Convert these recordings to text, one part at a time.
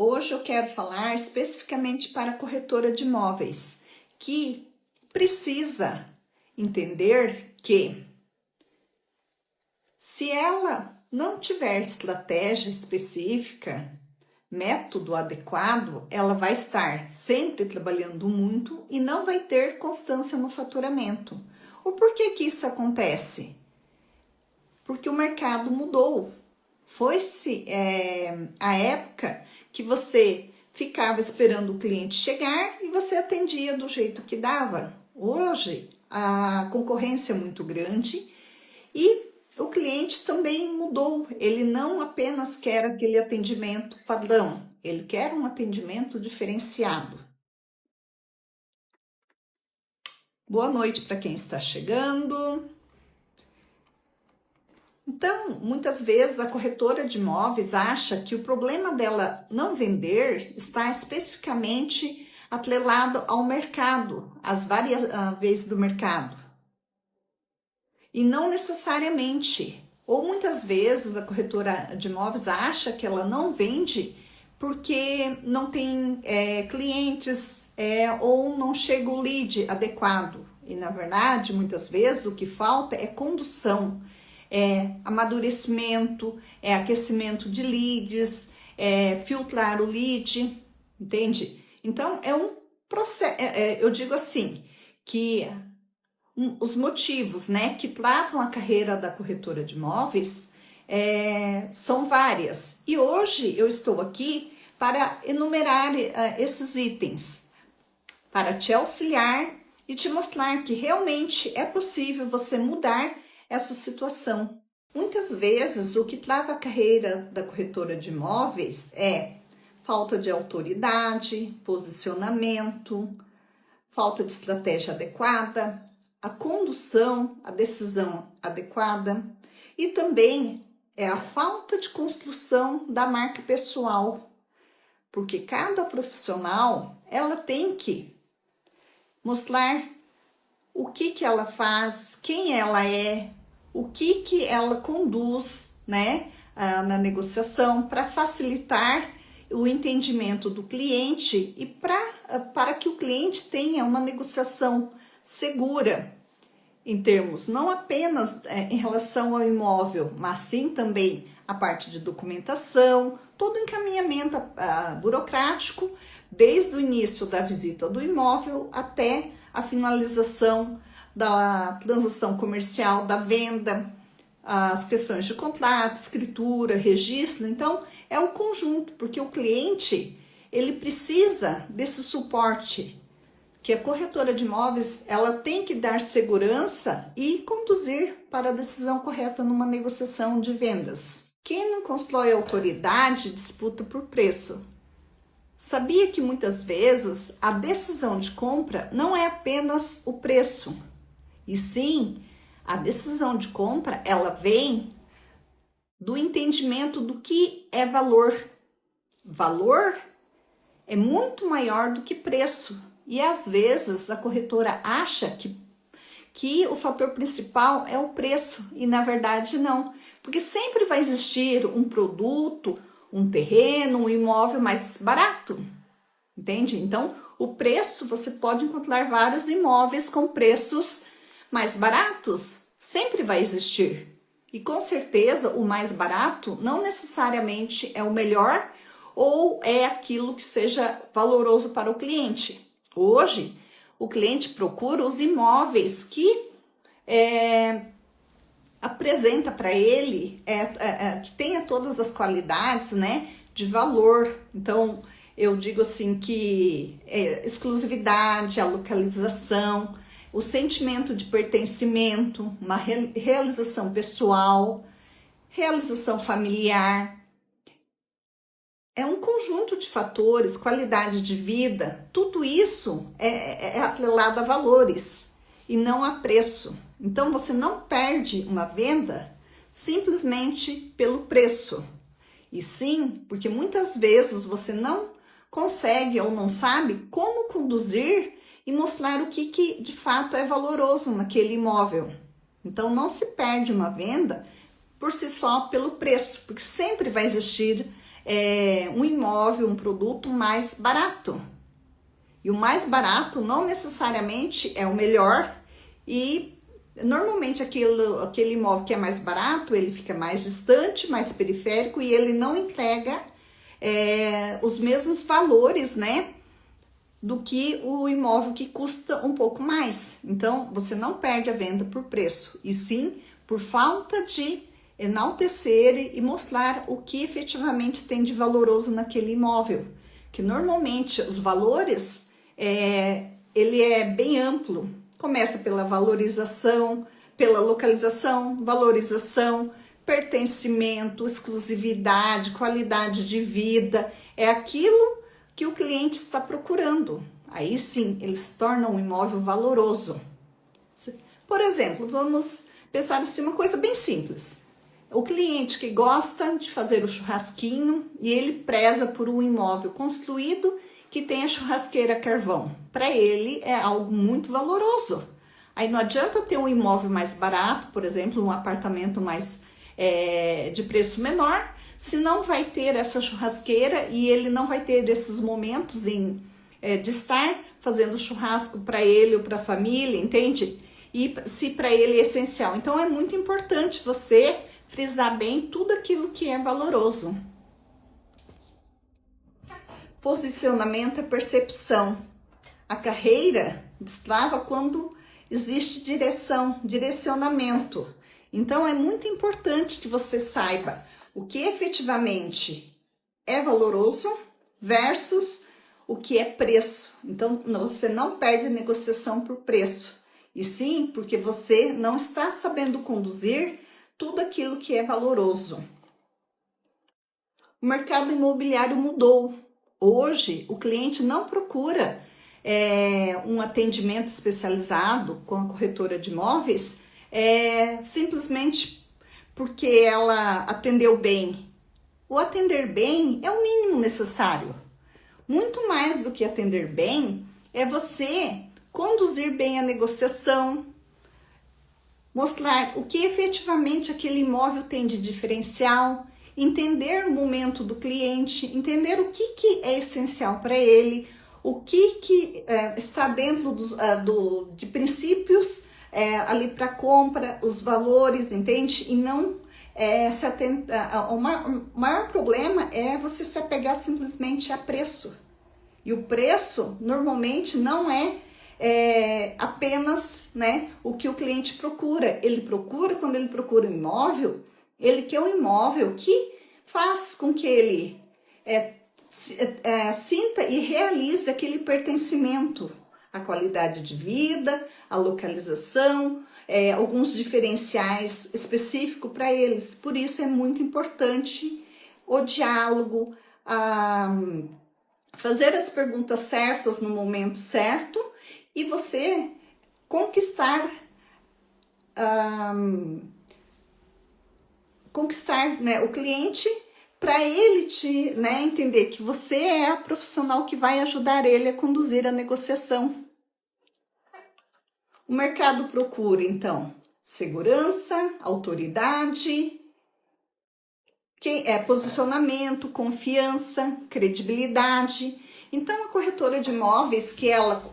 Hoje eu quero falar especificamente para a corretora de imóveis, que precisa entender que se ela não tiver estratégia específica, método adequado, ela vai estar sempre trabalhando muito e não vai ter constância no faturamento. O porquê que isso acontece? Porque o mercado mudou. Foi-se a época que você ficava esperando o cliente chegar e você atendia do jeito que dava. Hoje, a concorrência é muito grande e o cliente também mudou. Ele não apenas quer aquele atendimento padrão, ele quer um atendimento diferenciado. Boa noite para quem está chegando. Então, muitas vezes a corretora de imóveis acha que o problema dela não vender está especificamente atrelado ao mercado, às variáveis do mercado. E não necessariamente. Ou muitas vezes a corretora de imóveis acha que ela não vende porque não tem clientes ou não chega o lead adequado. E na verdade, muitas vezes o que falta é condução. Amadurecimento, aquecimento de leads, filtrar o lead, entende? Então, é um processo, eu digo assim, que os motivos, né, que travam a carreira da corretora de imóveis são várias. E hoje eu estou aqui para enumerar esses itens, para te auxiliar e te mostrar que realmente é possível você mudar essa situação. Muitas vezes o que trava a carreira da corretora de imóveis é falta de autoridade, posicionamento, falta de estratégia adequada, a condução, a decisão adequada e também a falta de construção da marca pessoal, porque cada profissional ela tem que mostrar o que ela faz, quem ela é, o que ela conduz, né, na negociação para facilitar o entendimento do cliente e para que o cliente tenha uma negociação segura em termos não apenas em relação ao imóvel, mas sim também a parte de documentação, todo o encaminhamento burocrático, desde o início da visita do imóvel até a finalização da transação comercial, da venda, as questões de contrato, escritura, registro. Então, é um conjunto, porque o cliente, ele precisa desse suporte, que a corretora de imóveis, ela tem que dar segurança e conduzir para a decisão correta numa negociação de vendas. Quem não constrói autoridade, disputa por preço. Sabia que muitas vezes a decisão de compra não é apenas o preço, e sim a decisão de compra ela vem do entendimento do que é valor. Valor é muito maior do que preço e às vezes a corretora acha que o fator principal é o preço e na verdade não, porque sempre vai existir um produto, um terreno, um imóvel mais barato, entende? Então, o preço, você pode encontrar vários imóveis com preços mais baratos, sempre vai existir. E com certeza, o mais barato não necessariamente é o melhor ou é aquilo que seja valoroso para o cliente. Hoje, o cliente procura os imóveis que apresenta para ele, que tenha todas as qualidades, né, de valor. Então, eu digo assim que exclusividade, a localização, o sentimento de pertencimento, uma realização pessoal, realização familiar. É um conjunto de fatores, qualidade de vida, tudo isso é atrelado a valores e não a preço. Então, você não perde uma venda simplesmente pelo preço, e sim porque muitas vezes você não consegue ou não sabe como conduzir e mostrar o que de fato é valoroso naquele imóvel. Então, não se perde uma venda por si só pelo preço, porque sempre vai existir um imóvel, um produto mais barato. E o mais barato não necessariamente é o melhor, e normalmente aquele imóvel que é mais barato, ele fica mais distante, mais periférico, e ele não entrega os mesmos valores, né, do que o imóvel que custa um pouco mais. Então, você não perde a venda por preço, e sim por falta de enaltecer e mostrar o que efetivamente tem de valoroso naquele imóvel. Que normalmente os valores, ele é bem amplo. Começa pela valorização, pela localização, valorização, pertencimento, exclusividade, qualidade de vida. É aquilo que o cliente está procurando. Aí sim, ele se torna um imóvel valoroso. Por exemplo, vamos pensar assim, uma coisa bem simples. O cliente que gosta de fazer o churrasquinho e ele preza por um imóvel construído que tem a churrasqueira a carvão. Para ele é algo muito valoroso. Aí não adianta ter um imóvel mais barato, por exemplo, um apartamento mais de preço menor, se não vai ter essa churrasqueira e ele não vai ter esses momentos de estar fazendo churrasco para ele ou para a família, entende? E se para ele é essencial. Então é muito importante você frisar bem tudo aquilo que é valoroso. Posicionamento é percepção. A carreira destrava quando existe direcionamento. Então é muito importante que você saiba o que efetivamente é valoroso versus o que é preço. Então você não perde negociação por preço, e sim porque você não está sabendo conduzir tudo aquilo que é valoroso. O mercado imobiliário mudou. Hoje, o cliente não procura um atendimento especializado com a corretora de imóveis simplesmente porque ela atendeu bem. O atender bem é o mínimo necessário. Muito mais do que atender bem é você conduzir bem a negociação, mostrar o que efetivamente aquele imóvel tem de diferencial, entender o momento do cliente, entender o que é essencial para ele, o que está dentro de princípios ali para compra, os valores, entende? E não o maior problema é você se apegar simplesmente a preço. E o preço normalmente não é apenas, né, o que o cliente procura. Ele procura, quando ele procura um imóvel, ele quer um imóvel que faz com que ele sinta e realize aquele pertencimento, a qualidade de vida, a localização, alguns diferenciais específicos para eles. Por isso é muito importante o diálogo, fazer as perguntas certas no momento certo e você conquistar né, o cliente, para ele entender que você é a profissional que vai ajudar ele a conduzir a negociação. O mercado procura, então, segurança, autoridade, posicionamento, confiança, credibilidade. Então, a corretora de imóveis, que ela,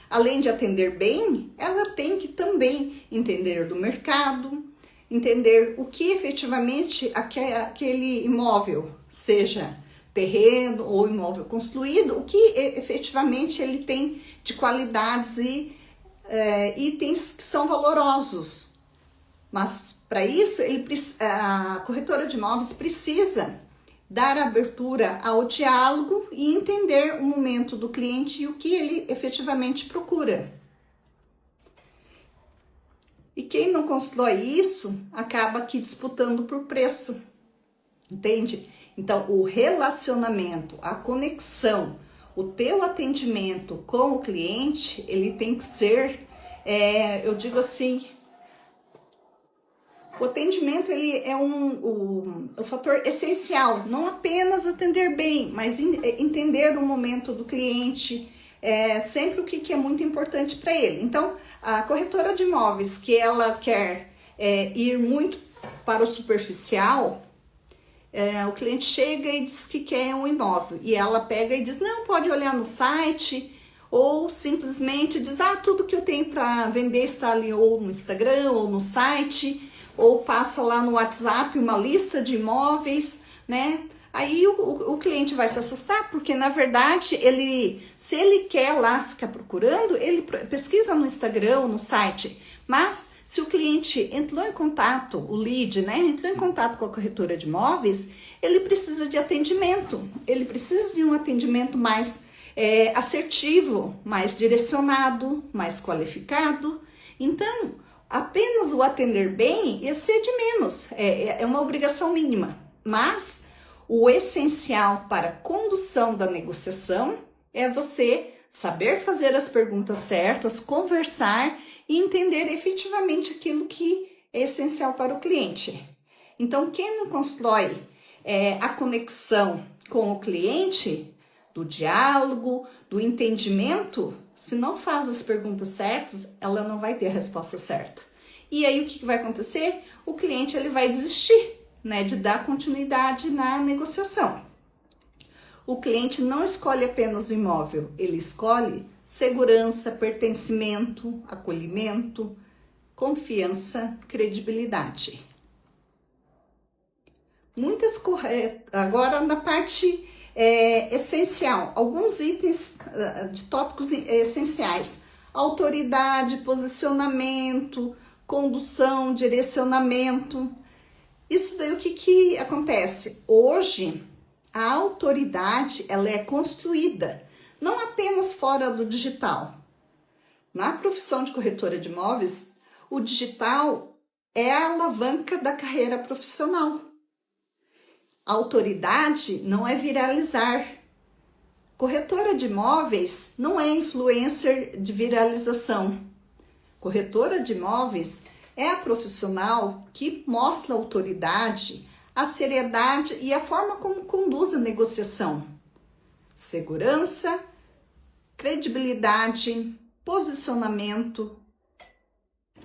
além de atender bem, ela tem que também entender do mercado, entender o que efetivamente aquele imóvel, seja terreno ou imóvel construído, o que efetivamente ele tem de qualidades e itens que são valorosos. Mas para isso, a corretora de imóveis precisa dar abertura ao diálogo e entender o momento do cliente e o que ele efetivamente procura. E quem não constrói isso, acaba aqui disputando por preço, entende? Então, o relacionamento, a conexão, o teu atendimento com o cliente, ele tem que ser, eu digo assim, o atendimento ele é um fator essencial, não apenas atender bem, mas entender o momento do cliente, sempre o que é muito importante para ele. Então, a corretora de imóveis que ela quer ir muito para o superficial, o cliente chega e diz que quer um imóvel e ela pega e diz, não, pode olhar no site, ou simplesmente diz, tudo que eu tenho para vender está ali ou no Instagram ou no site, ou passa lá no WhatsApp uma lista de imóveis, né? Aí o cliente vai se assustar, porque na verdade, se ele quer lá ficar procurando, ele pesquisa no Instagram ou no site, mas se o cliente entrou em contato, o lead, né, entrou em contato com a corretora de imóveis, ele precisa de atendimento, ele precisa de um atendimento mais assertivo, mais direcionado, mais qualificado. Então, apenas o atender bem ia ser de menos, é uma obrigação mínima, mas o essencial para a condução da negociação é você saber fazer as perguntas certas, conversar e entender efetivamente aquilo que é essencial para o cliente. Então, quem não constrói a conexão com o cliente, do diálogo, do entendimento, se não faz as perguntas certas, ela não vai ter a resposta certa. E aí o que vai acontecer? O cliente ele vai desistir, né, de dar continuidade na negociação. O cliente não escolhe apenas o imóvel, ele escolhe segurança, pertencimento, acolhimento, confiança, credibilidade. Agora na parte essencial, alguns itens de tópicos essenciais: autoridade, posicionamento, condução, direcionamento. Isso daí o que acontece? Hoje, a autoridade ela é construída não apenas fora do digital. Na profissão de corretora de imóveis, o digital é a alavanca da carreira profissional. A autoridade não é viralizar. Corretora de imóveis não é influencer de viralização. Corretora de imóveis é a profissional que mostra a autoridade, a seriedade e a forma como conduz a negociação. Segurança, credibilidade, posicionamento.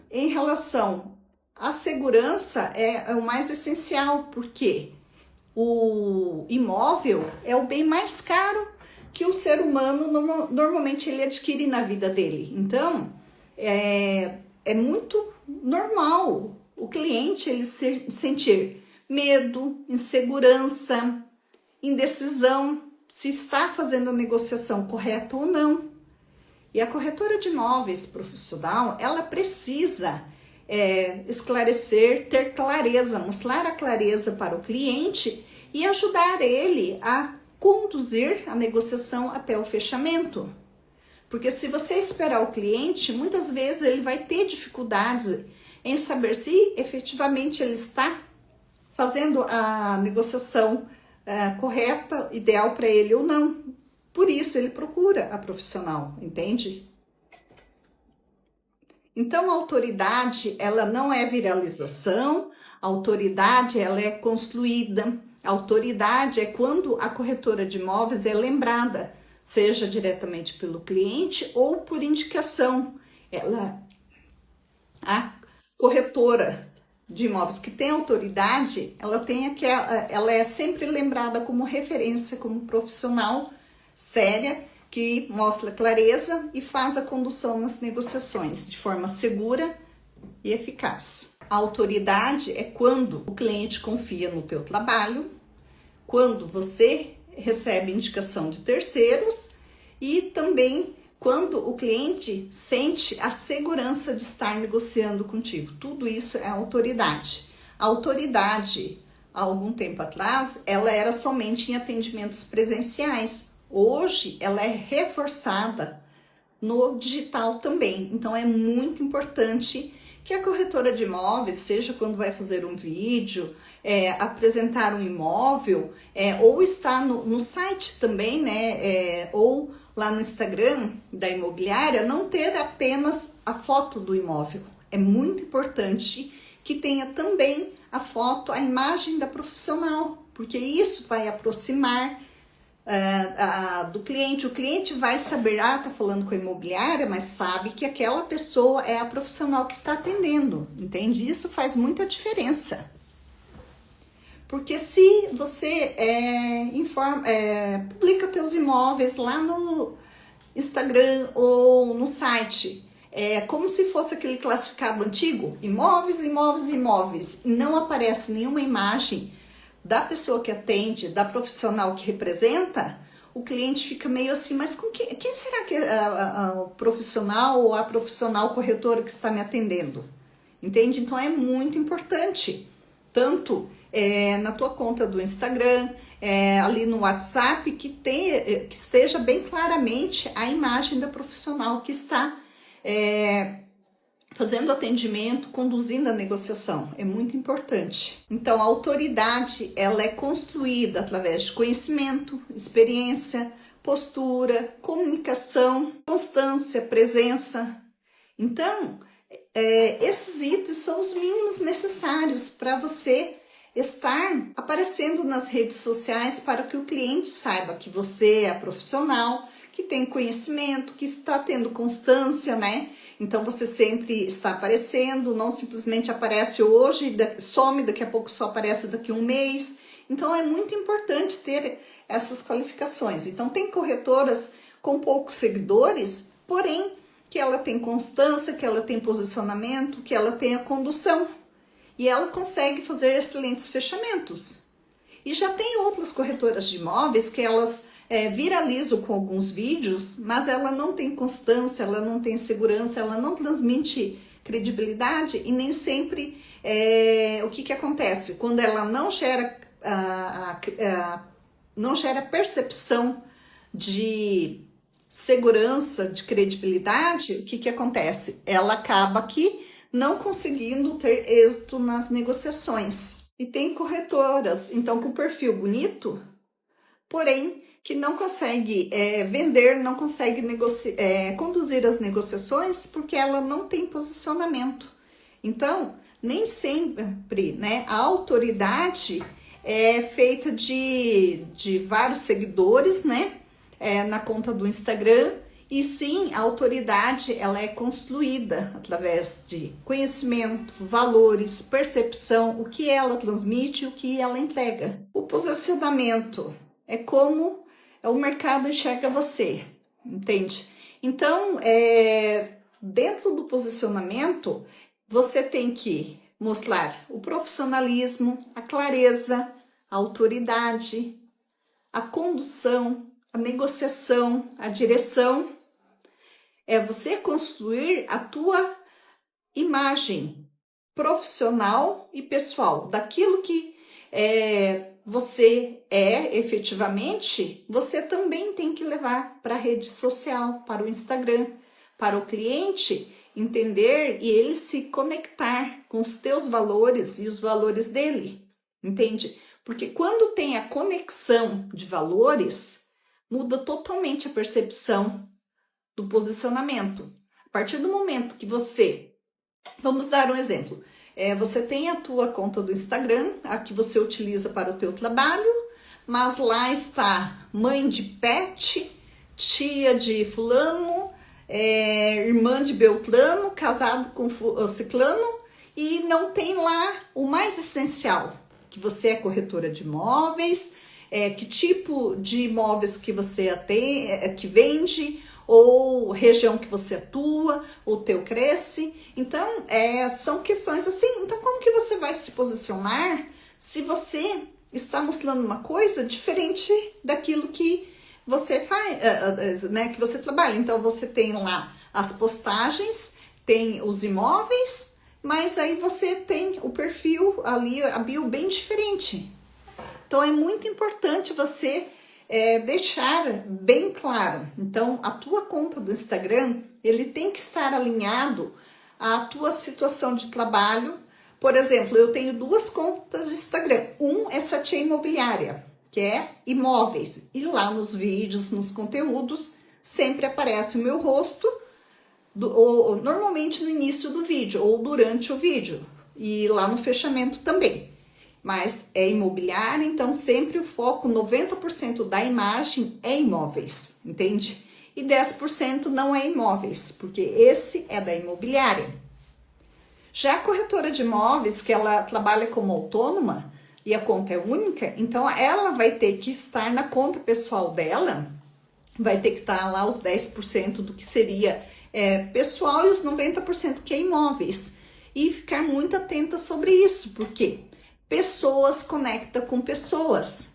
Em relação à segurança, é o mais essencial, porque o imóvel é o bem mais caro que o ser humano normalmente ele adquire na vida dele. Então, é muito normal o cliente ele sentir medo, insegurança, indecisão, se está fazendo a negociação correta ou não. E a corretora de imóveis profissional, ela precisa esclarecer, ter clareza, mostrar a clareza para o cliente e ajudar ele a conduzir a negociação até o fechamento. Porque se você esperar o cliente, muitas vezes ele vai ter dificuldades em saber se efetivamente ele está fazendo a negociação correta, ideal para ele ou não. Por isso ele procura a profissional, entende? Então a autoridade, ela não é viralização, a autoridade ela é construída. A autoridade é quando a corretora de imóveis é lembrada, seja diretamente pelo cliente ou por indicação. A corretora de imóveis que tem autoridade, ela é sempre lembrada como referência, como profissional séria, que mostra clareza e faz a condução nas negociações de forma segura e eficaz. A autoridade é quando o cliente confia no teu trabalho, quando você recebe indicação de terceiros e também quando o cliente sente a segurança de estar negociando contigo. Tudo isso é autoridade. A autoridade, há algum tempo atrás, ela era somente em atendimentos presenciais. Hoje, ela é reforçada no digital também. Então, é muito importante que a corretora de imóveis, seja quando vai fazer um vídeo, apresentar um imóvel, ou está no site também, né? Ou lá no Instagram da imobiliária, não ter apenas a foto do imóvel. É muito importante que tenha também a foto, a imagem da profissional, porque isso vai aproximar do cliente. O cliente vai saber, tá falando com a imobiliária, mas sabe que aquela pessoa é a profissional que está atendendo, entende? Isso faz muita diferença. Porque se você publica teus imóveis lá no Instagram ou no site, como se fosse aquele classificado antigo, imóveis, imóveis, imóveis, e não aparece nenhuma imagem da pessoa que atende, da profissional que representa, o cliente fica meio assim, mas com quem será que é o profissional ou a profissional corretora que está me atendendo? Entende? Então é muito importante, tanto na tua conta do Instagram, ali no WhatsApp, que esteja bem claramente a imagem da profissional que está fazendo atendimento, conduzindo a negociação. É muito importante. Então, a autoridade, ela é construída através de conhecimento, experiência, postura, comunicação, constância, presença. Então, esses itens são os mínimos necessários para você estar aparecendo nas redes sociais, para que o cliente saiba que você é profissional, que tem conhecimento, que está tendo constância, né? Então você sempre está aparecendo, não simplesmente aparece hoje, some, daqui a pouco só aparece daqui a um mês. Então é muito importante ter essas qualificações. Então tem corretoras com poucos seguidores, porém que ela tem constância, que ela tem posicionamento, que ela tem a condução. E ela consegue fazer excelentes fechamentos. E já tem outras corretoras de imóveis que elas viralizam com alguns vídeos, mas ela não tem constância, ela não tem segurança, ela não transmite credibilidade e nem sempre o que acontece? Quando ela não gera, não gera percepção de segurança, de credibilidade, o que acontece? Ela acaba aqui não conseguindo ter êxito nas negociações. E tem corretoras, então, com perfil bonito, porém, que não consegue vender, não consegue conduzir as negociações, porque ela não tem posicionamento. Então, nem sempre, né, a autoridade é feita de vários seguidores, né, na conta do Instagram, e sim, a autoridade, ela é construída através de conhecimento, valores, percepção, o que ela transmite, o que ela entrega. O posicionamento é como o mercado enxerga você, entende? Então, dentro do posicionamento, você tem que mostrar o profissionalismo, a clareza, a autoridade, a condução, a negociação, a direção. É você construir a tua imagem profissional e pessoal, daquilo que você efetivamente, você também tem que levar para a rede social, para o Instagram, para o cliente entender e ele se conectar com os teus valores e os valores dele, entende? Porque quando tem a conexão de valores, muda totalmente a percepção do posicionamento. A partir do momento que você, vamos dar um exemplo, você tem a tua conta do Instagram, a que você utiliza para o teu trabalho, mas lá está mãe de pet, tia de fulano, irmã de Beltrano, casado com ciclano, e não tem lá o mais essencial, que você é corretora de imóveis, que tipo de imóveis que você que vende, ou região que você atua, o teu cresce. Então, são questões assim. Então, como que você vai se posicionar se você está mostrando uma coisa diferente daquilo que você faz, né, que você trabalha? Então, você tem lá as postagens, tem os imóveis, mas aí você tem o perfil ali, a bio bem diferente. Então, é muito importante você deixar bem claro. Então, a tua conta do Instagram, ele tem que estar alinhado à tua situação de trabalho. Por exemplo, eu tenho duas contas de Instagram. Um é Satia Imobiliária, que é imóveis. E lá nos vídeos, nos conteúdos, sempre aparece o meu rosto, normalmente no início do vídeo ou durante o vídeo. E lá no fechamento também. Mas é imobiliária, então sempre o foco, 90% da imagem é imóveis, entende? E 10% não é imóveis, porque esse é da imobiliária. Já a corretora de imóveis, que ela trabalha como autônoma, e a conta é única, então ela vai ter que estar na conta pessoal dela, vai ter que estar lá os 10% do que seria pessoal e os 90% que é imóveis. E ficar muito atenta sobre isso, porque pessoas conectam com pessoas.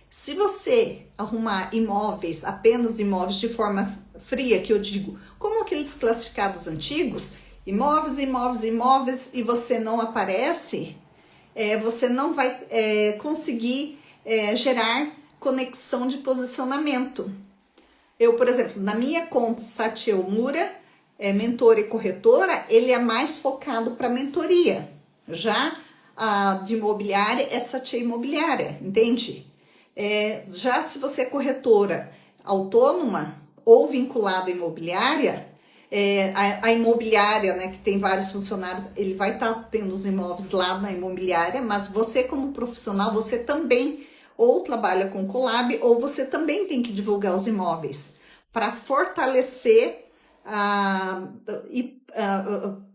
Se você arrumar imóveis, apenas imóveis de forma fria, que eu digo, como aqueles classificados antigos, imóveis, imóveis, imóveis, e você não aparece, você não vai conseguir gerar conexão de posicionamento. Eu, por exemplo, na minha conta Satya Mura, mentora e corretora, ele é mais focado para mentoria. Já a de imobiliária é Satya Imobiliária, entende? Já se você é corretora autônoma ou vinculada à imobiliária, a imobiliária, né, que tem vários funcionários, ele vai estar tendo os imóveis lá na imobiliária, mas você como profissional, você também ou trabalha com Colab, ou você também tem que divulgar os imóveis para fortalecer e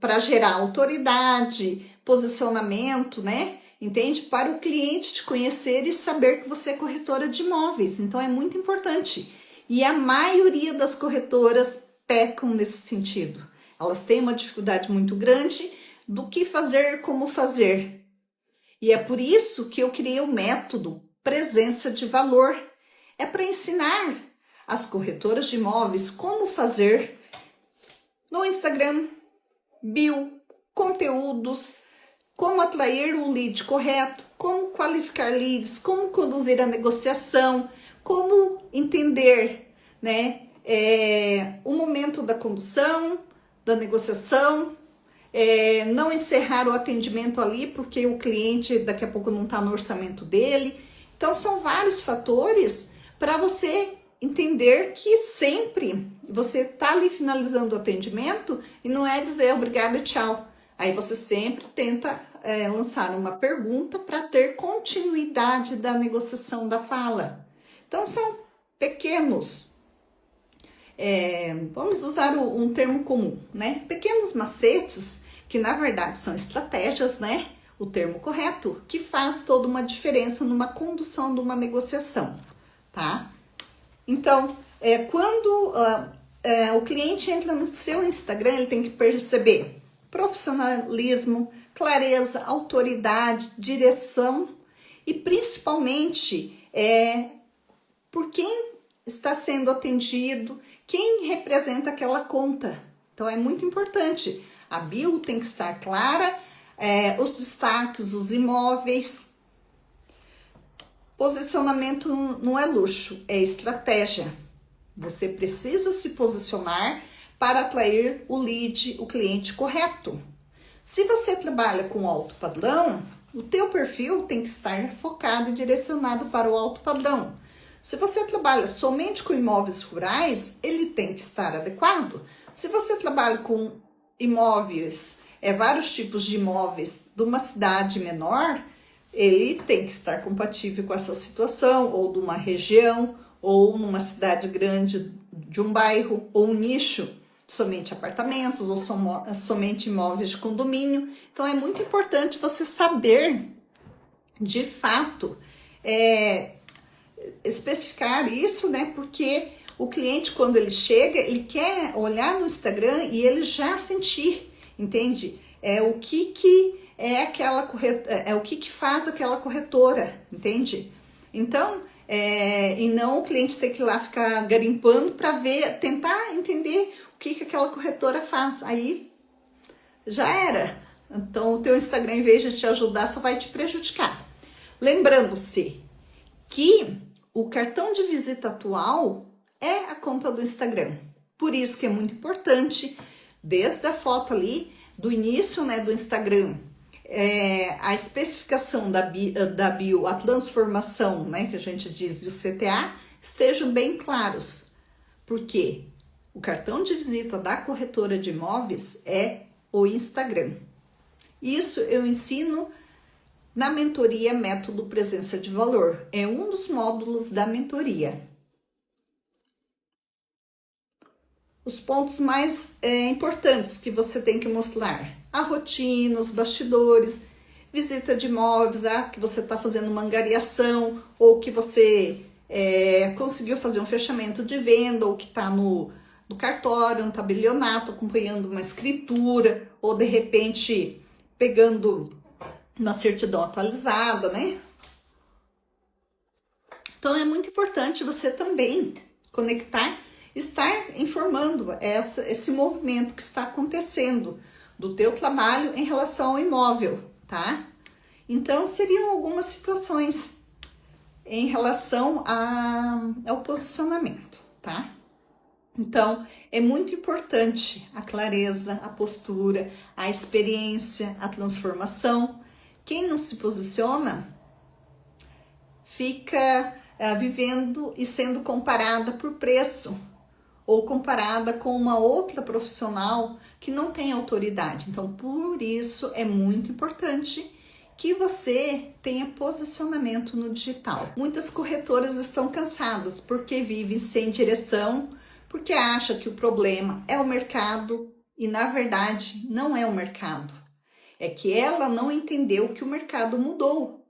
para gerar autoridade, posicionamento, né? Entende? Para o cliente te conhecer e saber que você é corretora de imóveis. Então é muito importante. E a maioria das corretoras pecam nesse sentido. Elas têm uma dificuldade muito grande do que fazer, como fazer. E é por isso que eu criei o método Presença de Valor. É para ensinar as corretoras de imóveis como fazer no Instagram, bio, conteúdos, como atrair um lead correto, como qualificar leads, como conduzir a negociação, como entender, né, o momento da condução, da negociação, não encerrar o atendimento ali porque o cliente daqui a pouco não está no orçamento dele. Então são vários fatores para você entender que sempre você está ali finalizando o atendimento e não é dizer obrigado e tchau. Aí você sempre tenta lançar uma pergunta para ter continuidade da negociação da fala. Então são pequenos, vamos usar um termo comum, né? Pequenos macetes que na verdade são estratégias, né? O termo correto, que faz toda uma diferença numa condução de uma negociação, tá? Então, quando o cliente entra no seu Instagram, ele tem que perceber profissionalismo, clareza, autoridade, direção e principalmente por quem está sendo atendido, quem representa aquela conta. Então, é muito importante. A bio tem que estar clara, os destaques, os imóveis. Posicionamento não é luxo, é estratégia. Você precisa se posicionar para atrair o lead, o cliente correto. Se você trabalha com alto padrão, o teu perfil tem que estar focado e direcionado para o alto padrão. Se você trabalha somente com imóveis rurais, ele tem que estar adequado. Se você trabalha com imóveis, vários tipos de imóveis de uma cidade menor, ele tem que estar compatível com essa situação, ou de uma região, ou numa cidade grande de um bairro, ou um nicho, somente apartamentos, ou somente imóveis de condomínio. Então é muito importante você saber, de fato, especificar isso, né? Porque o cliente, quando ele chega, ele quer olhar no Instagram e ele já sentir, entende? O que é aquela corretora, o que faz aquela corretora, entende? Então, e não o cliente ter que ir lá ficar garimpando para ver, tentar entender o que aquela corretora faz. Aí já era. Então, o teu Instagram, em vez de te ajudar, só vai te prejudicar. Lembrando-se que o cartão de visita atual é a conta do Instagram. Por isso que é muito importante, desde a foto ali, do início, né, do Instagram, a especificação da bio, a transformação, né, que a gente diz, e o CTA, estejam bem claros. Porque o cartão de visita da corretora de imóveis é o Instagram. Isso eu ensino na mentoria Método Presença de Valor. É um dos módulos da mentoria. Os pontos mais importantes que você tem que mostrar: a rotina, os bastidores, visita de imóveis, que você está fazendo uma angariação, ou que você conseguiu fazer um fechamento de venda, ou que está no cartório, um tabelionato, acompanhando uma escritura, ou de repente pegando uma certidão atualizada, né? Então é muito importante você também conectar, estar informando esse movimento que está acontecendo do teu trabalho em relação ao imóvel, tá? Então seriam algumas situações em relação ao posicionamento, tá? Então é muito importante a clareza, a postura, a experiência, a transformação. Quem não se posiciona fica vivendo e sendo comparada por preço, ou comparada com uma outra profissional que não tem autoridade. Então, por isso é muito importante que você tenha posicionamento no digital. Muitas corretoras estão cansadas porque vivem sem direção, porque acham que o problema é o mercado e na verdade não é o mercado. É que ela não entendeu que o mercado mudou.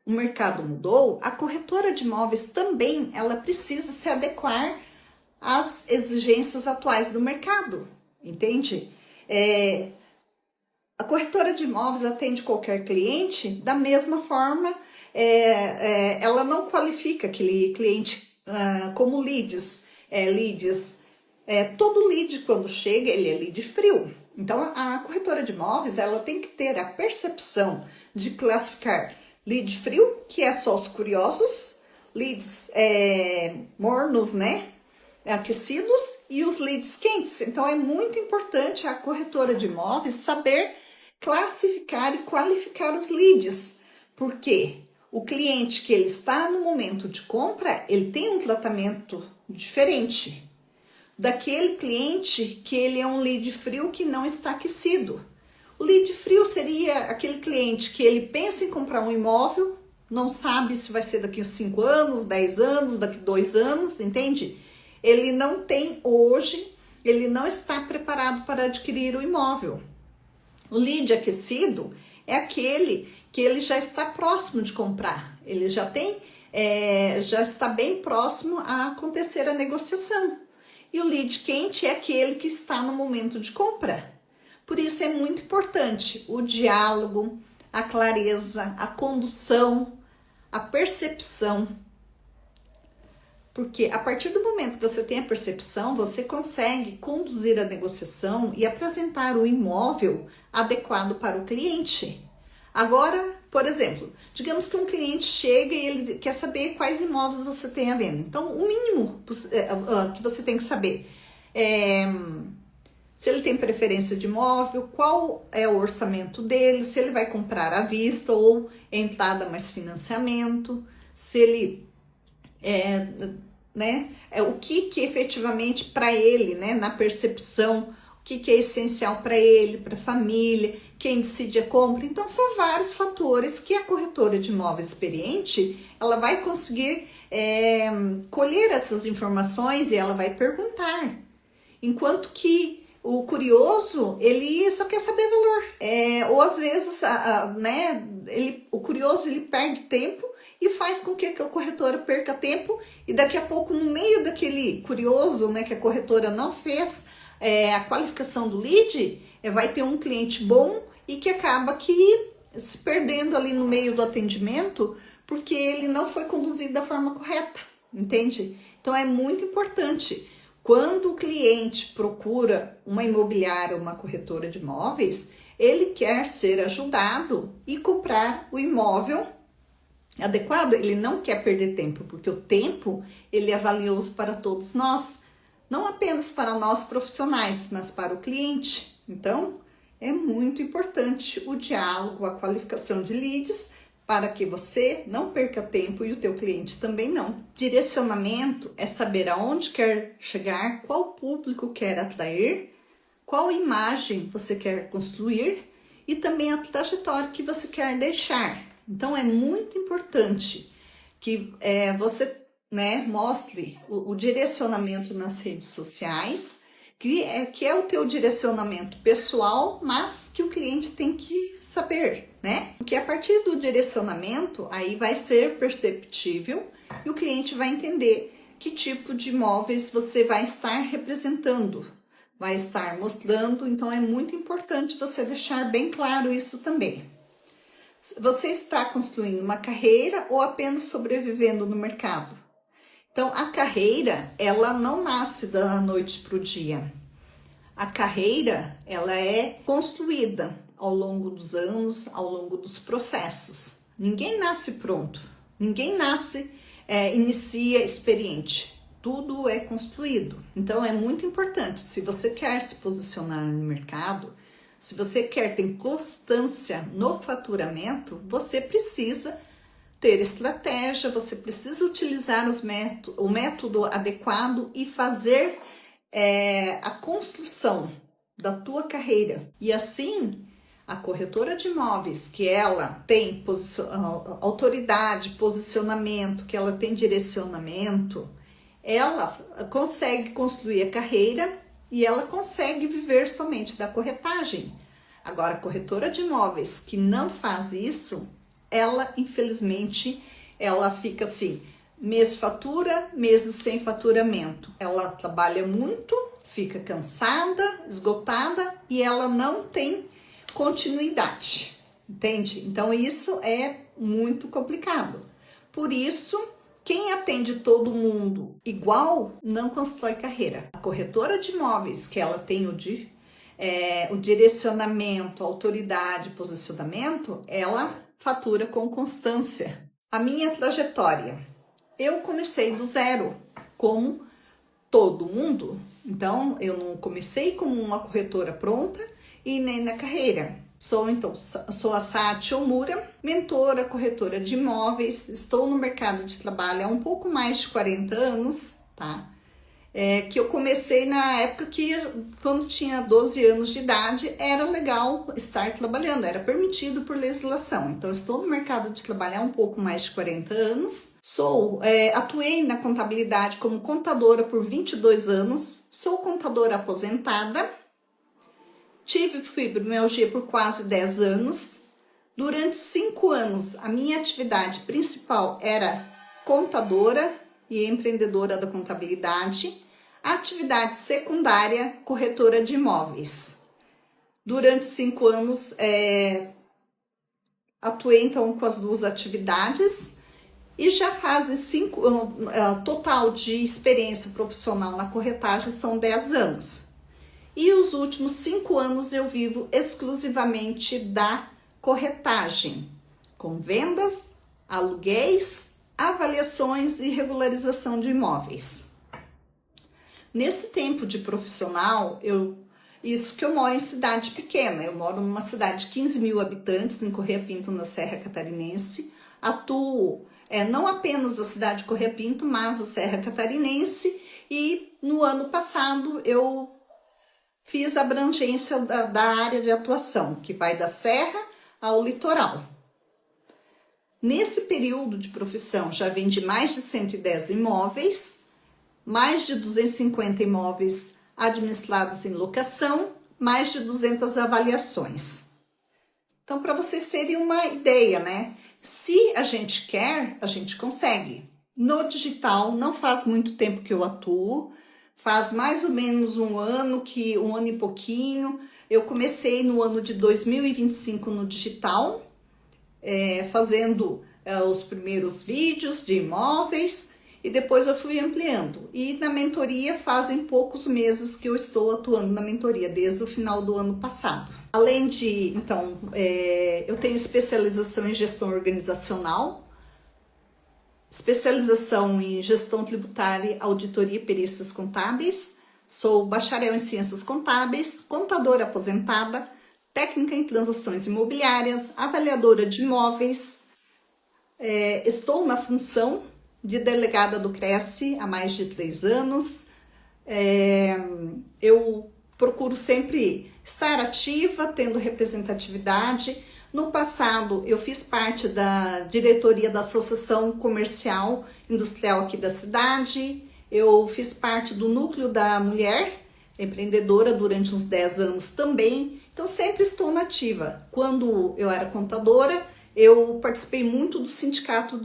O mercado mudou, a corretora de imóveis também ela precisa se adequar às exigências atuais do mercado, entende? A corretora de imóveis atende qualquer cliente da mesma forma, ela não qualifica aquele cliente como leads. Todo lead quando chega, ele é lead frio. Então, a corretora de imóveis ela tem que ter a percepção de classificar lead frio, que é só os curiosos, leads mornos, né? Aquecidos, e os leads quentes. Então é muito importante a corretora de imóveis saber classificar e qualificar os leads, porque o cliente que ele está no momento de compra, ele tem um tratamento diferente daquele cliente que ele é um lead frio que não está aquecido. O lead frio seria aquele cliente que ele pensa em comprar um imóvel, não sabe se vai ser daqui a 5 anos, 10 anos, daqui a 2 anos, entende? Ele não tem hoje, ele não está preparado para adquirir o imóvel. O lead aquecido é aquele que ele já está próximo de comprar, ele já tem, já está bem próximo a acontecer a negociação. E o lead quente é aquele que está no momento de compra. Por isso é muito importante o diálogo, a clareza, a condução, a percepção. Porque a partir do momento que você tem a percepção, você consegue conduzir a negociação e apresentar o imóvel adequado para o cliente. Agora, por exemplo, digamos que um cliente chega e ele quer saber quais imóveis você tem à venda. Então, o mínimo que você tem que saber é se ele tem preferência de imóvel, qual é o orçamento dele, se ele vai comprar à vista ou entrada mais financiamento, se ele o que efetivamente para ele, né, na percepção, o que é essencial para ele, para a família, quem decide a compra. Então são vários fatores que a corretora de imóveis experiente ela vai conseguir colher essas informações e ela vai perguntar, enquanto que o curioso, ele só quer saber valor. Ou às vezes, o curioso, ele perde tempo e faz com que a corretora perca tempo e daqui a pouco, no meio daquele curioso, né, que a corretora não fez a qualificação do lead, vai ter um cliente bom e que acaba se perdendo ali no meio do atendimento porque ele não foi conduzido da forma correta, entende? Então é muito importante. Quando o cliente procura uma imobiliária, uma corretora de imóveis, ele quer ser ajudado e comprar o imóvel adequado. Ele não quer perder tempo, porque o tempo ele é valioso para todos nós, não apenas para nós profissionais, mas para o cliente. Então, é muito importante o diálogo, a qualificação de leads, para que você não perca tempo e o teu cliente também não. Direcionamento é saber aonde quer chegar, qual público quer atrair, qual imagem você quer construir e também a trajetória que você quer deixar. Então é muito importante que você mostre o direcionamento nas redes sociais, que é o teu direcionamento pessoal, mas que o cliente tem que saber, né? Porque a partir do direcionamento, aí vai ser perceptível e o cliente vai entender que tipo de imóveis você vai estar representando, vai estar mostrando. Então é muito importante você deixar bem claro isso também. Você está construindo uma carreira ou apenas sobrevivendo no mercado? Então, a carreira, ela não nasce da noite para o dia. A carreira, ela é construída ao longo dos anos, ao longo dos processos. Ninguém nasce pronto, ninguém inicia experiente. Tudo é construído. Então, é muito importante, se você quer se posicionar no mercado, se você quer ter constância no faturamento, você precisa ter estratégia, você precisa utilizar o método adequado e fazer a construção da tua carreira. E assim, a corretora de imóveis, que ela tem autoridade, posicionamento, que ela tem direcionamento, ela consegue construir a carreira e ela consegue viver somente da corretagem. Agora, a corretora de imóveis que não faz isso, ela, infelizmente, ela fica assim, mês fatura, meses sem faturamento. Ela trabalha muito, fica cansada, esgotada e ela não tem continuidade, entende? Então, isso é muito complicado. Por isso, quem atende todo mundo igual não constrói carreira. A corretora de imóveis, que ela tem o direcionamento, autoridade, posicionamento, ela fatura com constância. A minha trajetória, eu comecei do zero, como todo mundo. Então, eu não comecei como uma corretora pronta e nem na carreira. Sou a Sati Omura, mentora, corretora de imóveis. Estou no mercado de trabalho há um pouco mais de 40 anos, tá? Que eu comecei na época que, quando tinha 12 anos de idade, era legal estar trabalhando, era permitido por legislação. Então, estou no mercado de trabalho há um pouco mais de 40 anos. Atuei na contabilidade como contadora por 22 anos. Sou contadora aposentada. Tive fibromialgia por quase 10 anos. Durante 5 anos, a minha atividade principal era contadora e empreendedora da contabilidade. A atividade secundária, corretora de imóveis. Durante 5 anos, atuei então com as duas atividades e já fazem total de experiência profissional na corretagem são 10 anos. E os últimos 5 anos eu vivo exclusivamente da corretagem, com vendas, aluguéis, avaliações e regularização de imóveis. Nesse tempo de profissional, isso que eu moro em cidade pequena, eu moro numa cidade de 15 mil habitantes, em Correia Pinto, na Serra Catarinense. Atuo não apenas a cidade de Correia Pinto, mas a Serra Catarinense. E no ano passado eu fiz a abrangência da área de atuação, que vai da Serra ao litoral. Nesse período de profissão, já vendi mais de 110 imóveis, mais de 250 imóveis administrados em locação, mais de 200 avaliações. Então, para vocês terem uma ideia, né? Se a gente quer, a gente consegue. No digital, não faz muito tempo que eu atuo, faz mais ou menos um ano e pouquinho. Eu comecei no ano de 2025 no digital, fazendo os primeiros vídeos de imóveis e depois eu fui ampliando. E na mentoria fazem poucos meses que eu estou atuando na mentoria, desde o final do ano passado. Além de, então, eu tenho especialização em gestão organizacional, especialização em gestão tributária, auditoria e perícias contábeis, sou bacharel em ciências contábeis, contadora aposentada, técnica em transações imobiliárias, avaliadora de imóveis, estou na função de delegada do Cresce há mais de 3 anos. Eu procuro sempre estar ativa, tendo representatividade. No passado, eu fiz parte da diretoria da Associação Comercial Industrial aqui da cidade. Eu fiz parte do núcleo da mulher empreendedora durante uns 10 anos também, então sempre estou nativa. Quando eu era contadora, eu participei muito do sindicato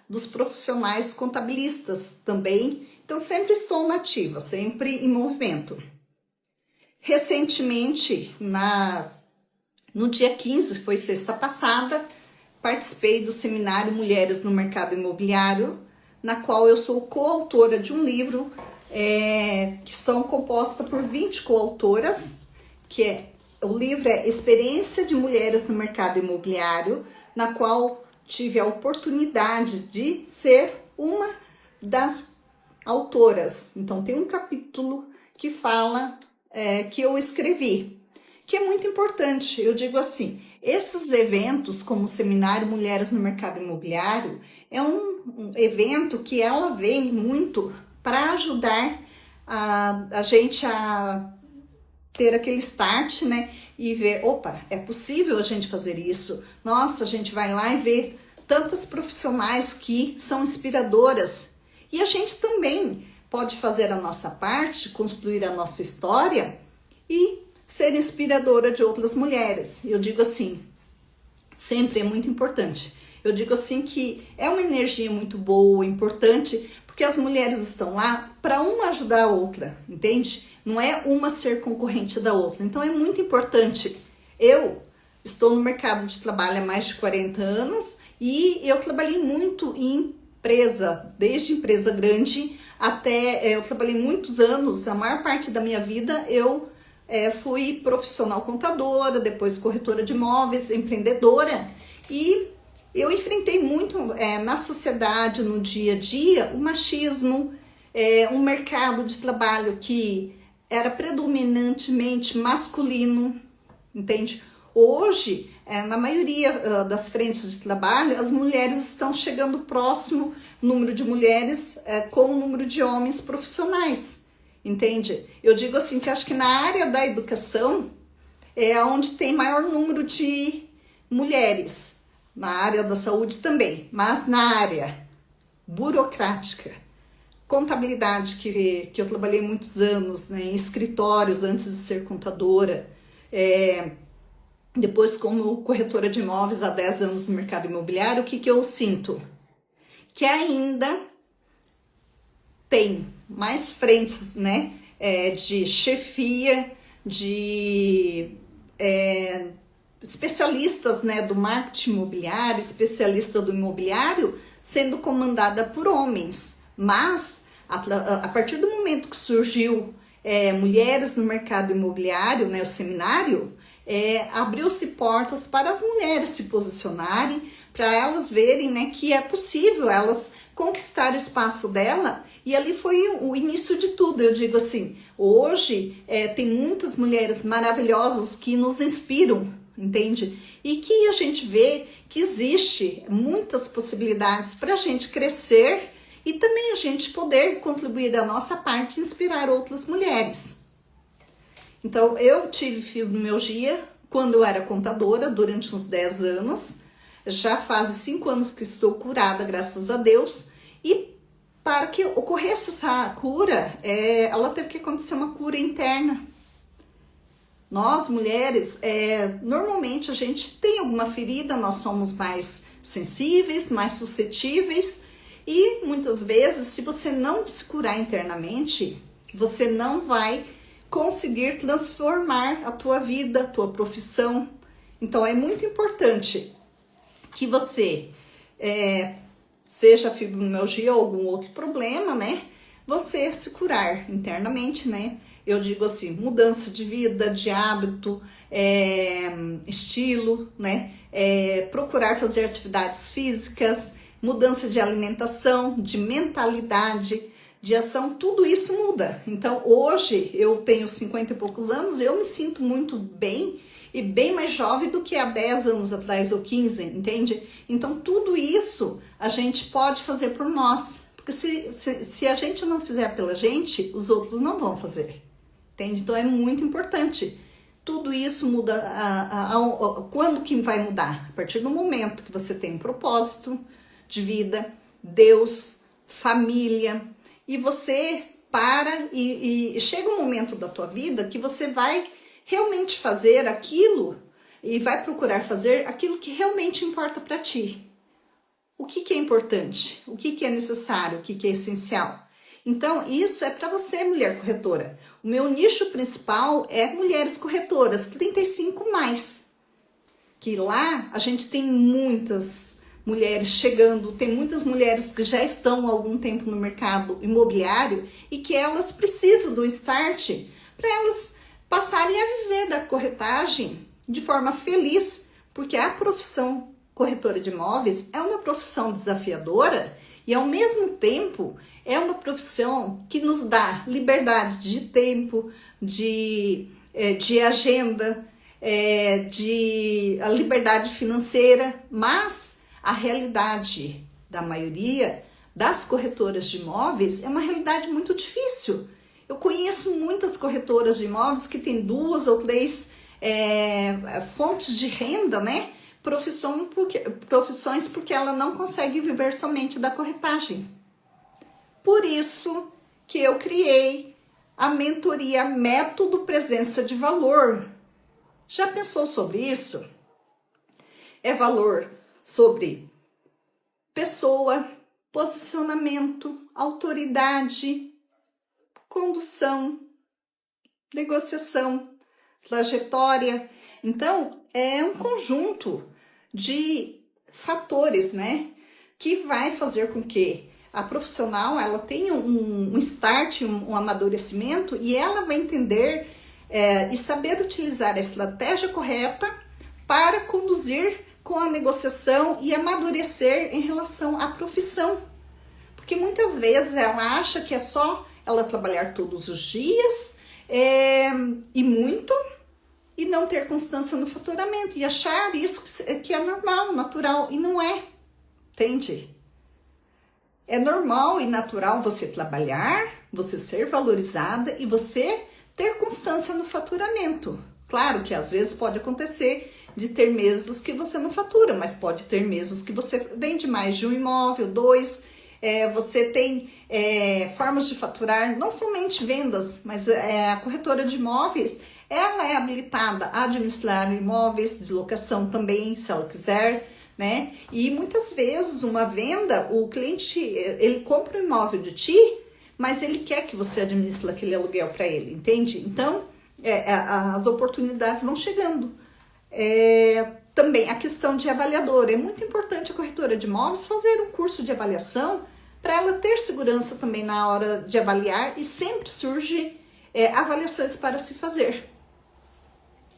dos profissionais contabilistas também, então sempre estou nativa, sempre em movimento. Recentemente, no dia 15, foi sexta passada, participei do seminário Mulheres no Mercado Imobiliário, na qual eu sou coautora de um livro, que são composta por 20 coautoras, o livro é Experiência de Mulheres no Mercado Imobiliário, na qual tive a oportunidade de ser uma das autoras. Então tem um capítulo que fala que eu escrevi, que é muito importante. Eu digo assim, esses eventos como o Seminário Mulheres no Mercado Imobiliário é um evento que ela vem muito para ajudar a gente a ter aquele start, né? E ver, opa, é possível a gente fazer isso. Nossa, a gente vai lá e vê tantas profissionais que são inspiradoras. E a gente também pode fazer a nossa parte, construir a nossa história e ser inspiradora de outras mulheres. Eu digo assim, sempre é muito importante. Eu digo assim que é uma energia muito boa, importante, porque as mulheres estão lá para uma ajudar a outra, entende? Não é uma ser concorrente da outra. Então é muito importante. Eu estou no mercado de trabalho há mais de 40 anos e eu trabalhei muito em empresa, desde empresa grande até eu trabalhei muitos anos, a maior parte da minha vida eu fui profissional contadora, depois corretora de imóveis, empreendedora, e eu enfrentei muito na sociedade, no dia a dia, o machismo, um mercado de trabalho que era predominantemente masculino, entende? Hoje, na maioria das frentes de trabalho, as mulheres estão chegando próximo, número de mulheres com o número de homens profissionais, entende? Eu digo assim que acho que na área da educação é onde tem maior número de mulheres, na área da saúde também, mas na área burocrática, contabilidade, que eu trabalhei muitos anos, né, em escritórios antes de ser contadora, depois como corretora de imóveis há 10 anos no mercado imobiliário, o que eu sinto? Que ainda tem mais frentes, né, de chefia, de especialistas, né, do marketing imobiliário, especialista do imobiliário, sendo comandada por homens. Mas, a partir do momento que surgiu Mulheres no Mercado Imobiliário, né, o seminário, abriu-se portas para as mulheres se posicionarem, para elas verem, né, que é possível elas conquistar o espaço dela, e ali foi o início de tudo. Eu digo assim, hoje tem muitas mulheres maravilhosas que nos inspiram, entende? E que a gente vê que existe muitas possibilidades para a gente crescer e também a gente poder contribuir a nossa parte e inspirar outras mulheres. Então, eu tive fibromialgia quando eu era contadora, durante uns 10 anos. Já faz 5 anos que estou curada, graças a Deus. E para que ocorresse essa cura, ela teve que acontecer uma cura interna. Nós, mulheres, normalmente a gente tem alguma ferida, nós somos mais sensíveis, mais suscetíveis. E muitas vezes, se você não se curar internamente, você não vai conseguir transformar a tua vida, a tua profissão. Então é muito importante que você, seja fibromialgia ou algum outro problema, né? Você se curar internamente, né? Eu digo assim, mudança de vida, de hábito, estilo, né? Procurar fazer atividades físicas, mudança de alimentação, de mentalidade, de ação, tudo isso muda. Então, hoje, eu tenho 50 e poucos anos, eu me sinto muito bem e bem mais jovem do que há 10 anos atrás ou 15, entende? Então, tudo isso a gente pode fazer por nós, porque se a gente não fizer pela gente, os outros não vão fazer, entende? Então, é muito importante. Tudo isso muda, quando que vai mudar? A partir do momento que você tem um propósito de vida, Deus, família, e você para e chega um momento da tua vida que você vai realmente fazer aquilo e vai procurar fazer aquilo que realmente importa para ti. O que é importante? O que é necessário? O que é essencial? Então, isso é para você, mulher corretora. O meu nicho principal é mulheres corretoras, 35 mais. Que lá a gente tem muitas mulheres chegando, tem muitas mulheres que já estão há algum tempo no mercado imobiliário e que elas precisam do start para elas passarem a viver da corretagem de forma feliz, porque a profissão corretora de imóveis é uma profissão desafiadora e ao mesmo tempo é uma profissão que nos dá liberdade de tempo, de agenda, de a liberdade financeira, mas a realidade da maioria das corretoras de imóveis é uma realidade muito difícil. Eu conheço muitas corretoras de imóveis que têm 2 ou 3 fontes de renda, né? Profissões porque ela não consegue viver somente da corretagem. Por isso que eu criei a mentoria Método Presença de Valor. Já pensou sobre isso? É valor sobre pessoa, posicionamento, autoridade, condução, negociação, trajetória. Então, é um conjunto de fatores, né, que vai fazer com que a profissional ela tenha um start, um amadurecimento e ela vai entender e saber utilizar a estratégia correta para conduzir com a negociação e amadurecer em relação à profissão. Porque muitas vezes ela acha que é só ela trabalhar todos os dias e muito e não ter constância no faturamento e achar isso que é normal, natural, e não é, entende? É normal e natural você trabalhar, você ser valorizada e você ter constância no faturamento. Claro que às vezes pode acontecer de ter meses que você não fatura, mas pode ter meses que você vende mais de um imóvel, 2, você tem formas de faturar, não somente vendas, mas a corretora de imóveis, ela é habilitada a administrar imóveis de locação também, se ela quiser, né? E muitas vezes uma venda, o cliente, ele compra o imóvel de ti, mas ele quer que você administre aquele aluguel para ele, entende? Então, as oportunidades vão chegando. Também a questão de avaliador. É muito importante a corretora de imóveis fazer um curso de avaliação para ela ter segurança também na hora de avaliar e sempre surge avaliações para se fazer.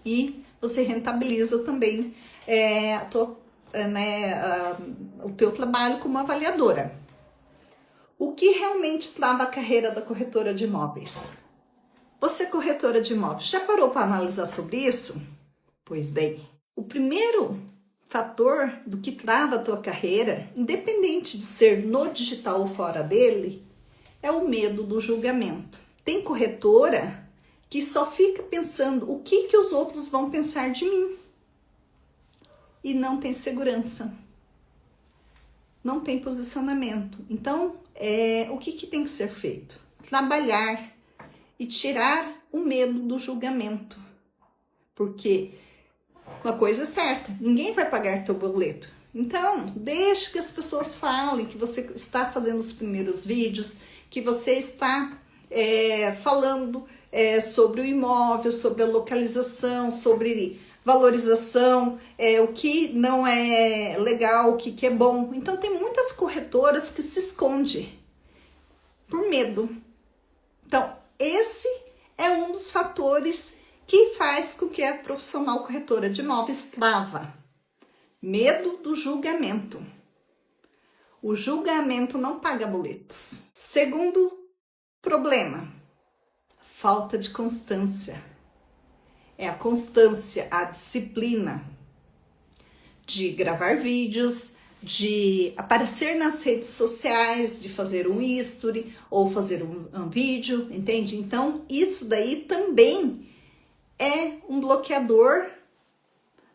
E você rentabiliza também o teu trabalho como avaliadora. O que realmente trava a carreira da corretora de imóveis? Você, corretora de imóveis, já parou para analisar sobre isso? Pois bem, o primeiro fator do que trava a tua carreira, independente de ser no digital ou fora dele, é o medo do julgamento. Tem corretora que só fica pensando o que os outros vão pensar de mim e não tem segurança, não tem posicionamento. Então, o que tem que ser feito? Trabalhar e tirar o medo do julgamento, porque uma coisa é certa, ninguém vai pagar teu boleto. Então, deixe que as pessoas falem que você está fazendo os primeiros vídeos, que você está falando sobre o imóvel, sobre a localização, sobre valorização, o que não é legal, o que é bom. Então, tem muitas corretoras que se escondem por medo. Então, esse é um dos fatores que faz com que a profissional corretora de imóveis trava. Medo do julgamento. O julgamento não paga boletos. Segundo problema, falta de constância. É a constância, a disciplina de gravar vídeos, de aparecer nas redes sociais, de fazer um history ou fazer um vídeo, entende? Então, isso daí também é um bloqueador,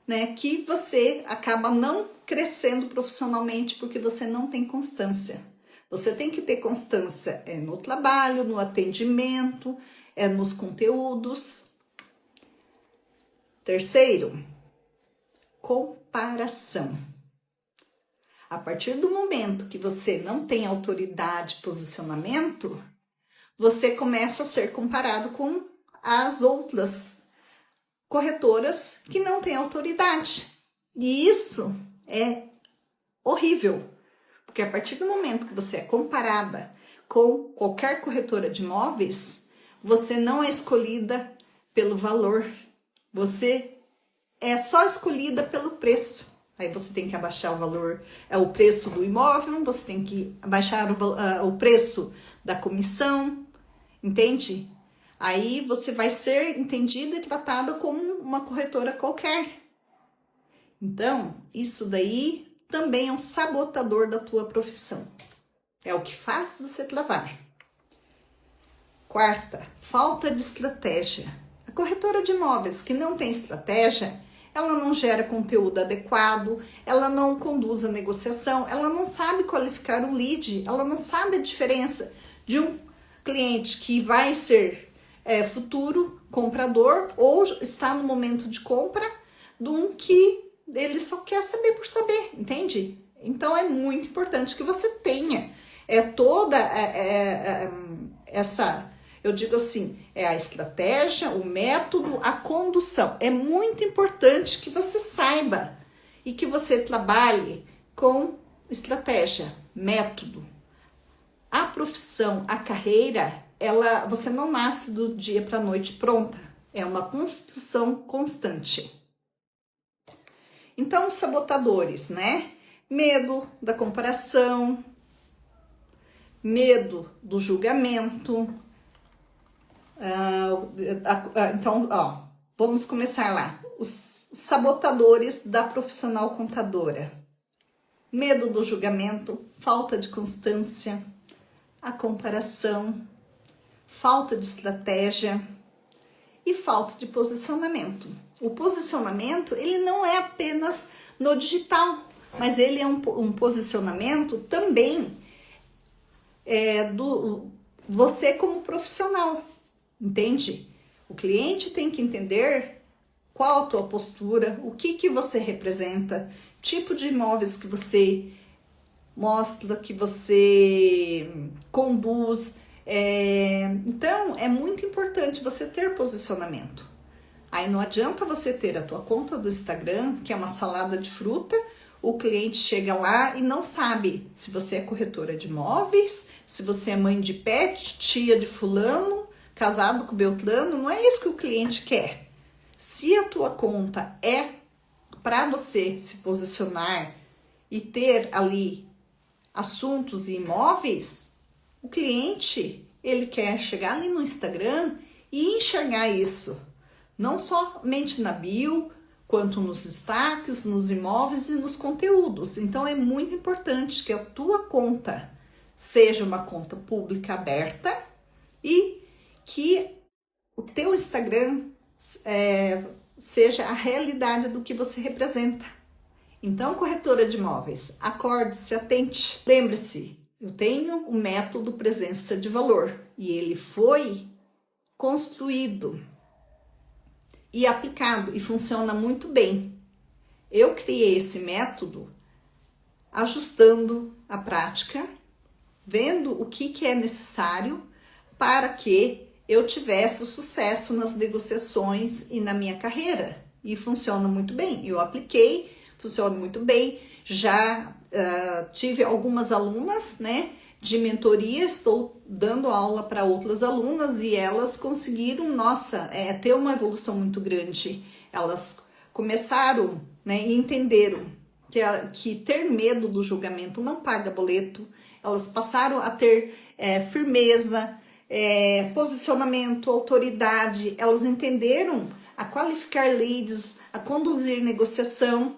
né, que você acaba não crescendo profissionalmente porque você não tem constância. Você tem que ter constância no trabalho, no atendimento, nos conteúdos. Terceiro, comparação. A partir do momento que você não tem autoridade e posicionamento, você começa a ser comparado com as outras corretoras que não têm autoridade. E isso é horrível, porque a partir do momento que você é comparada com qualquer corretora de imóveis, você não é escolhida pelo valor, você é só escolhida pelo preço. Aí você tem que abaixar o valor, o preço do imóvel, você tem que abaixar o preço da comissão, entende? Aí você vai ser entendida e tratada como uma corretora qualquer. Então, isso daí também é um sabotador da tua profissão. É o que faz você travar. Quarta, falta de estratégia. A corretora de imóveis que não tem estratégia, ela não gera conteúdo adequado, ela não conduz a negociação, ela não sabe qualificar o lead, ela não sabe a diferença de um cliente que vai ser futuro comprador ou está no momento de compra de um que ele só quer saber por saber, entende? Então é muito importante que você tenha toda essa, eu digo assim, a estratégia, o método, a condução. É muito importante que você saiba e que você trabalhe com estratégia, método. A profissão, a carreira, você não nasce do dia para a noite pronta. É uma construção constante. Então, os sabotadores, né? Medo da comparação, medo do julgamento. Então, vamos começar lá. Os sabotadores da profissional contadora. Medo do julgamento, falta de constância, a comparação, falta de estratégia e falta de posicionamento. O posicionamento, ele não é apenas no digital, mas ele é um posicionamento também do você como profissional, entende? O cliente tem que entender qual a tua postura, o que você representa, tipo de imóveis que você mostra, que você conduz. Então, é muito importante você ter posicionamento. Aí não adianta você ter a tua conta do Instagram, que é uma salada de fruta, o cliente chega lá e não sabe se você é corretora de imóveis, se você é mãe de pet, tia de fulano, casado com Beltrano. Não é isso que o cliente quer. Se a tua conta é para você se posicionar e ter ali assuntos e imóveis, o cliente, ele quer chegar ali no Instagram e enxergar isso. Não somente na bio, quanto nos destaques, nos imóveis e nos conteúdos. Então, é muito importante que a tua conta seja uma conta pública aberta e que o teu Instagram seja a realidade do que você representa. Então, corretora de imóveis, acorde, se atente. Lembre-se, eu tenho um método presença de valor e ele foi construído e aplicado e funciona muito bem. Eu criei esse método ajustando a prática, vendo o que é necessário para que eu tivesse sucesso nas negociações e na minha carreira. E funciona muito bem. Eu apliquei, funciona muito bem. Já tive algumas alunas, né, de mentoria, estou dando aula para outras alunas e elas conseguiram, ter uma evolução muito grande. Elas começaram, né, e entenderam que ter medo do julgamento não paga boleto. Elas passaram a ter firmeza, posicionamento, autoridade. Elas entenderam a qualificar leads, a conduzir negociação,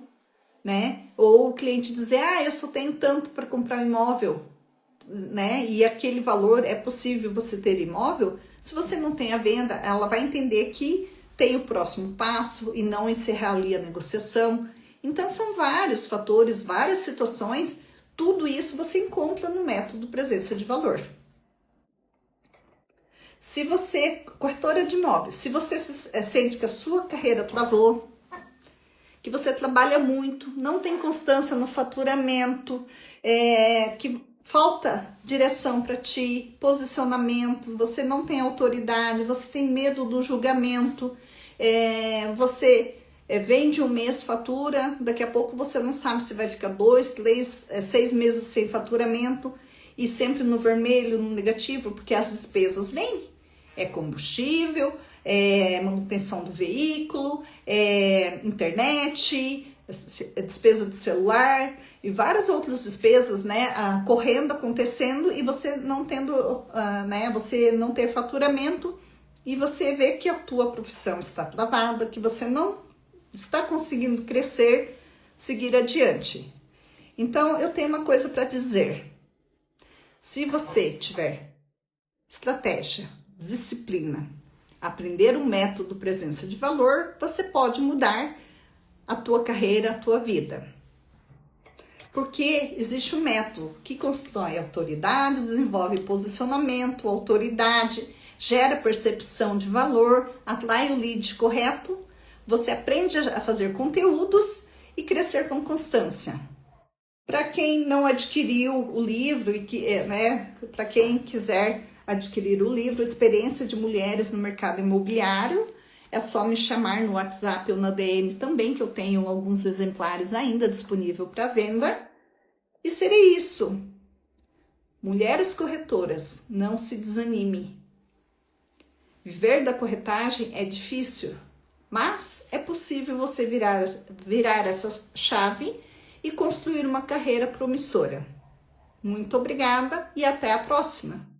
né? Ou o cliente dizer, eu só tenho tanto para comprar um imóvel, né? E aquele valor, é possível você ter imóvel? Se você não tem a venda, ela vai entender que tem o próximo passo e não encerrar ali a negociação. Então, são vários fatores, várias situações, Tudo isso você encontra no método Presença de Valor. Se você, corretora de imóveis, se você sente que a sua carreira travou, que você trabalha muito, não tem constância no faturamento, que falta direção para ti, posicionamento, você não tem autoridade, você tem medo do julgamento, você vende um mês, fatura, daqui a pouco você não sabe se vai ficar 2, 3, 6 meses sem faturamento e sempre no vermelho, no negativo, porque as despesas vêm. Combustível, manutenção do veículo, internet, despesa de celular e várias outras despesas, né, correndo, acontecendo e você não tendo, você não ter faturamento e você vê que a tua profissão está travada, que você não está conseguindo crescer, seguir adiante. Então, eu tenho uma coisa para dizer. Se você tiver estratégia, disciplina, aprender um método Presença de Valor, você pode mudar a tua carreira, a tua vida. Porque existe um método que constrói autoridade, desenvolve posicionamento, autoridade, gera percepção de valor, atrai o lead correto, você aprende a fazer conteúdos e crescer com constância. Para quem não adquiriu o livro, para quem quiser adquirir o livro Experiência de Mulheres no Mercado Imobiliário, é só me chamar no WhatsApp ou na DM também, que eu tenho alguns exemplares ainda disponível para venda. E seria isso. Mulheres corretoras, não se desanime. Viver da corretagem é difícil, mas é possível você virar essa chave e construir uma carreira promissora. Muito obrigada e até a próxima!